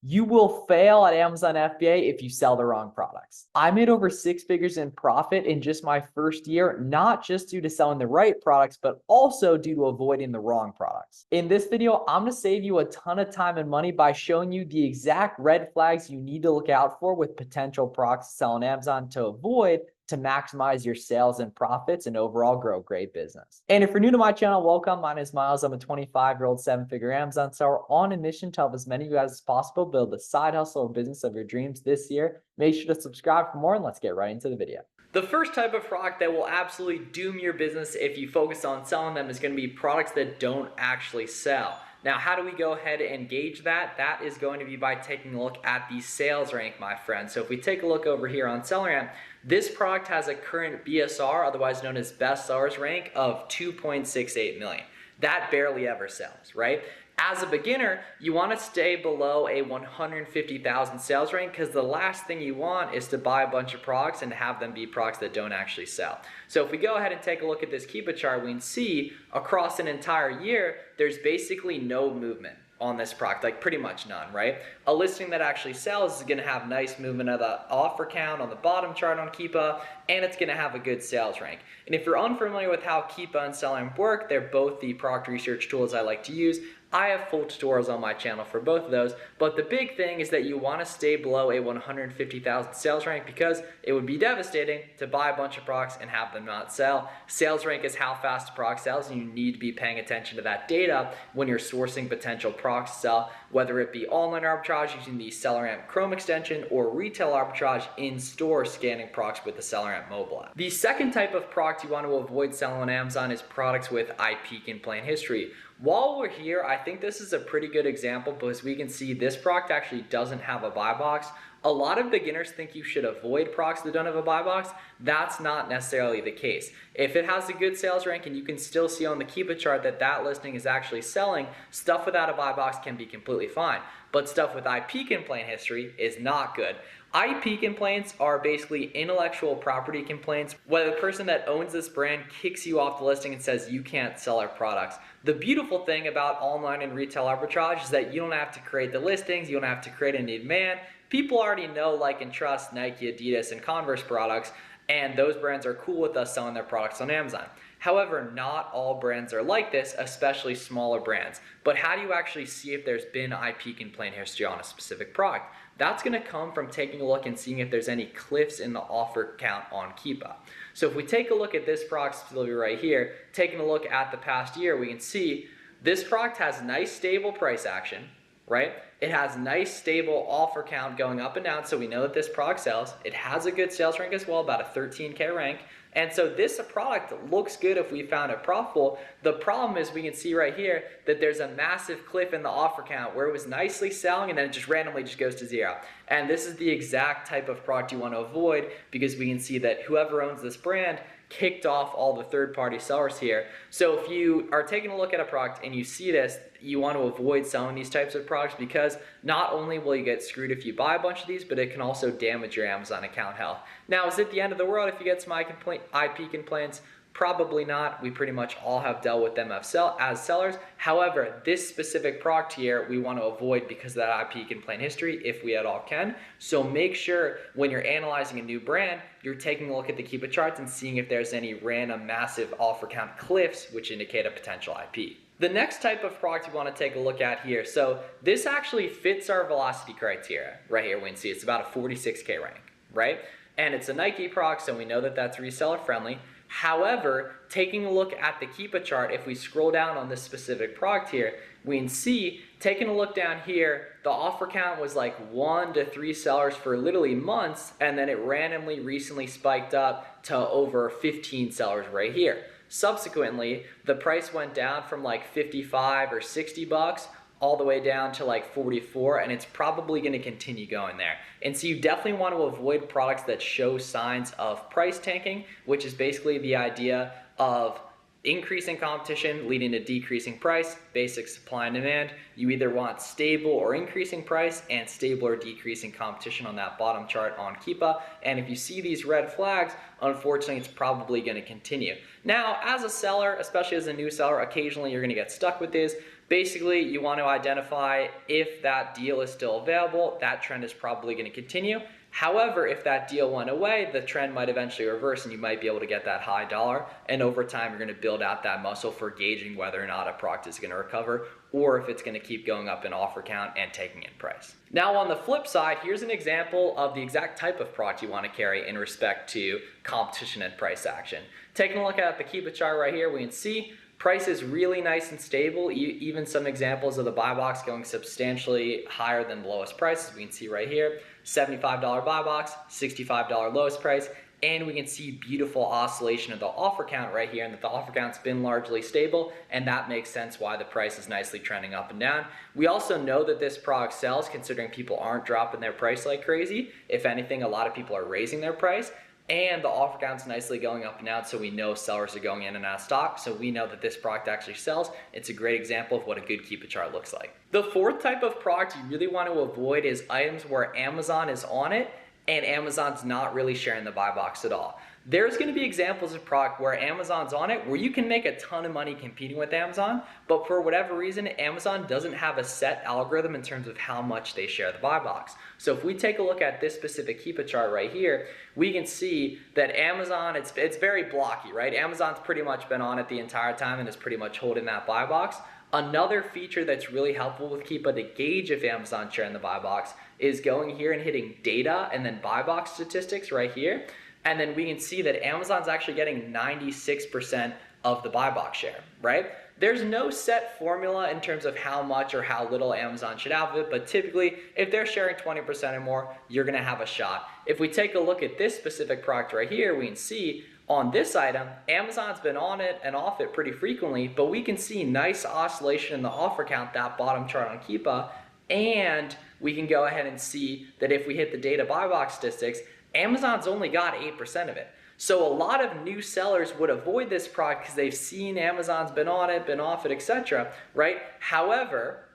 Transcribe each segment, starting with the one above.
You will fail at Amazon FBA if you sell the wrong products. I made over 6 figures in profit in just my first year, not just due to selling the right products, but also due to avoiding the wrong products. In this video, I'm going to save you a ton of time and money by showing you the exact red flags you need to look out for with potential products to sell on Amazon to avoid to maximize your sales and profits and overall grow a great business. And if you're new to my channel, welcome. My name is Miles. I'm a 25-year-old 7-figure Amazon seller on a mission to help as many of you guys as possible build the side hustle or business of your dreams this year. Make sure to subscribe for more, and let's get right into the video. The first type of product that will absolutely doom your business if you focus on selling them is going to be products that don't actually sell. Now, how do we go ahead and gauge that? That is going to be by taking a look at the sales rank, my friend. So if we take a look over here on SellerAmp, this product has a current BSR, otherwise known as best sellers rank, of 2.68 million. That barely ever sells, right? As a beginner, you want to stay below a 150,000 sales rank because the last thing you want is to buy a bunch of products and have them be products that don't actually sell. So if we go ahead and take a look at this Keepa chart, we can see across an entire year, there's basically no movement on this product, like pretty much none, right? A listing that actually sells is going to have nice movement of the offer count on the bottom chart on Keepa, and it's going to have a good sales rank. And if you're unfamiliar with how Keepa and SellerAmp work, they're both the product research tools I like to use. I have full tutorials on my channel for both of those, but the big thing is that you want to stay below a 150,000 sales rank because it would be devastating to buy a bunch of products and have them not sell. Sales rank is how fast a product sells, and you need to be paying attention to that data when you're sourcing potential products to sell, whether it be online arbitrage using the SellerAmp Chrome extension or retail arbitrage in-store scanning products with the SellerAmp mobile app. The second type of product you want to avoid selling on Amazon is products with IP in plain history. While we're here, I think this is a pretty good example because we can see this product actually doesn't have a buy box. A lot of beginners think you should avoid products that don't have a buy box. That's not necessarily the case. If it has a good sales rank and you can still see on the Keepa chart that that listing is actually selling, stuff without a buy box can be completely fine. But stuff with IP complaint history is not good. IP complaints are basically intellectual property complaints where the person that owns this brand kicks you off the listing and says you can't sell our products. The beautiful thing about online and retail arbitrage is that you don't have to create the listings, you don't have to create any demand. People already know, like, and trust Nike, Adidas, and Converse products, and those brands are cool with us selling their products on Amazon. However, not all brands are like this, especially smaller brands. But how do you actually see if there's been IP complaint history on a specific product? That's going to come from taking a look and seeing if there's any cliffs in the offer count on Keepa. So if we take a look at this product specifically right here, taking a look at the past year, we can see this product has nice stable price action, right? It has nice stable offer count going up and down, so we know that this product sells. It has a good sales rank as well, about a 13K rank. And so this product looks good if we found it profitable. The problem is we can see right here that there's a massive cliff in the offer count where it was nicely selling and then it just randomly just goes to zero. And this is the exact type of product you want to avoid because we can see that whoever owns this brand kicked off all the third-party sellers here. So if you are taking a look at a product and you see this, you want to avoid selling these types of products because not only will you get screwed if you buy a bunch of these, but it can also damage your Amazon account health. Now, is it the end of the world if you get some IP complaints? Probably not. We pretty much all have dealt with them as sellers. However, this specific product here we want to avoid because of that IP complaint history if we at all can. So make sure when you're analyzing a new brand, you're taking a look at the Keepa charts and seeing if there's any random massive offer count cliffs which indicate a potential IP. The next type of product you want to take a look at here. So this actually fits our velocity criteria right here. We can see it's about a 46K rank, right? And it's a Nike product, so we know that that's reseller friendly. However, taking a look at the Keepa chart, if we scroll down on this specific product here, we can see, taking a look down here, the offer count was like 1 to 3 sellers for literally months, and then it randomly recently spiked up to over 15 sellers right here. Subsequently, the price went down from like 55 or 60 bucks all the way down to like 44, and it's probably going to continue going there. And so you definitely want to avoid products that show signs of price tanking, which is basically the idea of increasing competition leading to decreasing price, basic supply and demand. You either want stable or increasing price and stable or decreasing competition on that bottom chart on Keepa. And if you see these red flags, unfortunately, it's probably going to continue. Now, as a seller, especially as a new seller, occasionally you're going to get stuck with this, Basically, you want to identify if that deal is still available, that trend is probably going to continue. However, if that deal went away, the trend might eventually reverse and you might be able to get that high dollar. And over time, you're going to build out that muscle for gauging whether or not a product is going to recover or if it's going to keep going up in offer count and taking in price. Now, on the flip side, here's an example of the exact type of product you want to carry in respect to competition and price action. Taking a look at the Keepa chart right here, we can see price is really nice and stable. Even some examples of the buy box going substantially higher than the lowest prices. We can see right here, $75 buy box, $65 lowest price. And we can see beautiful oscillation of the offer count right here, and that the offer count's been largely stable, and that makes sense why the price is nicely trending up and down. We also know that this product sells considering people aren't dropping their price like crazy. If anything, a lot of people are raising their price. And the offer count's nicely going up and down, so we know sellers are going in and out of stock, so we know that this product actually sells. It's a great example of what a good Keepa chart looks like. The fourth type of product you really want to avoid is items where Amazon is on it and Amazon's not really sharing the buy box at all. There's going to be examples of product where Amazon's on it, where you can make a ton of money competing with Amazon, but for whatever reason, Amazon doesn't have a set algorithm in terms of how much they share the buy box. So if we take a look at this specific Keepa chart right here, we can see that Amazon, it's very blocky, right? Amazon's pretty much been on it the entire time and is pretty much holding that buy box. Another feature that's really helpful with Keepa to gauge if Amazon's sharing the buy box is going here and hitting data and then BuyBox statistics right here. And then we can see that Amazon's actually getting 96% of the buy box share, right? There's no set formula in terms of how much or how little Amazon should have of it, but typically if they're sharing 20% or more, you're gonna have a shot. If we take a look at this specific product right here, we can see on this item, Amazon's been on it and off it pretty frequently, but we can see nice oscillation in the offer count, that bottom chart on Keepa, and we can go ahead and see that if we hit the data buy box statistics, Amazon's only got 8% of it. So a lot of new sellers would avoid this product because they've seen Amazon's been on it, been off it, etc., right? However,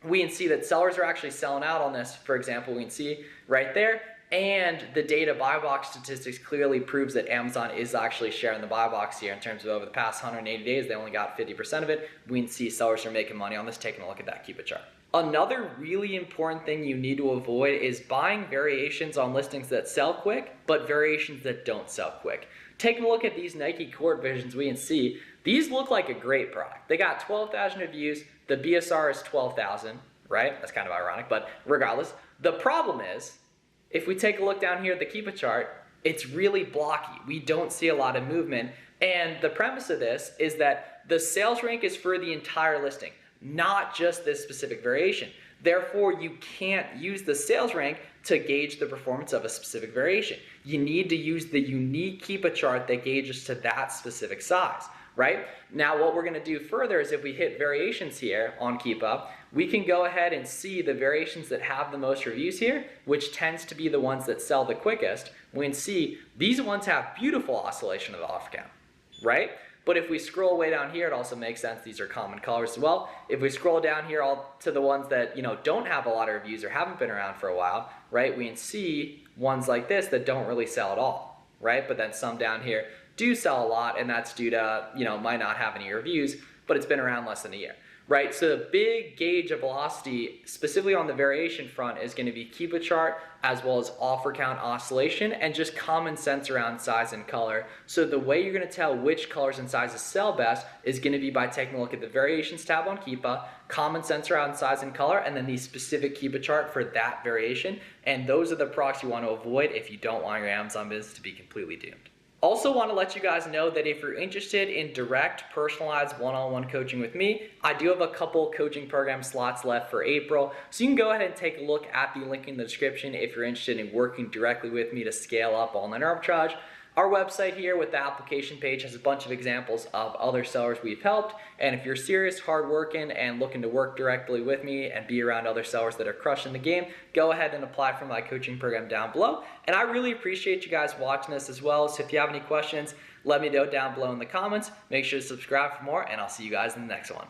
we can see that sellers are actually selling out on this. For example, we can see right there, and the data buy box statistics clearly proves that Amazon is actually sharing the buy box here in terms of over the past 180 days, they only got 50% of it. We can see sellers are making money on this, taking a look at that Keepa chart. Another really important thing you need to avoid is buying variations on listings that sell quick, but variations that don't sell quick. Taking a look at these Nike Court Visions, we can see these look like a great product. They got 12,000 reviews, the BSR is 12,000, right? That's kind of ironic, but regardless. The problem is, if we take a look down here at the Keepa chart, it's really blocky. We don't see a lot of movement, and the premise of this is that the sales rank is for the entire listing, not just this specific variation. Therefore, you can't use the sales rank to gauge the performance of a specific variation. You need to use the unique Keepa chart that gauges to that specific size, right? Now, what we're gonna do further is if we hit variations here on Keepa, we can go ahead and see the variations that have the most reviews here, which tends to be the ones that sell the quickest. We can see these ones have beautiful oscillation of the offer count, right? But if we scroll way down here, it also makes sense. These are common colors as well. If we scroll down here all to the ones that don't have a lot of reviews or haven't been around for a while, right? We can see ones like this that don't really sell at all, right? But then some down here do sell a lot, and that's due to might not have any reviews, but it's been around less than a year, right? So the big gauge of velocity, specifically on the variation front, is going to be Keepa chart as well as offer count oscillation and just common sense around size and color. So the way you're going to tell which colors and sizes sell best is going to be by taking a look at the variations tab on Keepa, common sense around size and color, and then the specific Keepa chart for that variation. And those are the products you want to avoid if you don't want your Amazon business to be completely doomed. Also want to let you guys know that if you're interested in direct, personalized one-on-one coaching with me, I do have a couple coaching program slots left for April. So you can go ahead and take a look at the link in the description if you're interested in working directly with me to scale up online arbitrage. Our website here with the application page has a bunch of examples of other sellers we've helped. And if you're serious, hardworking, and looking to work directly with me and be around other sellers that are crushing the game, go ahead and apply for my coaching program down below. And I really appreciate you guys watching this as well. So if you have any questions, let me know down below in the comments. Make sure to subscribe for more, and I'll see you guys in the next one.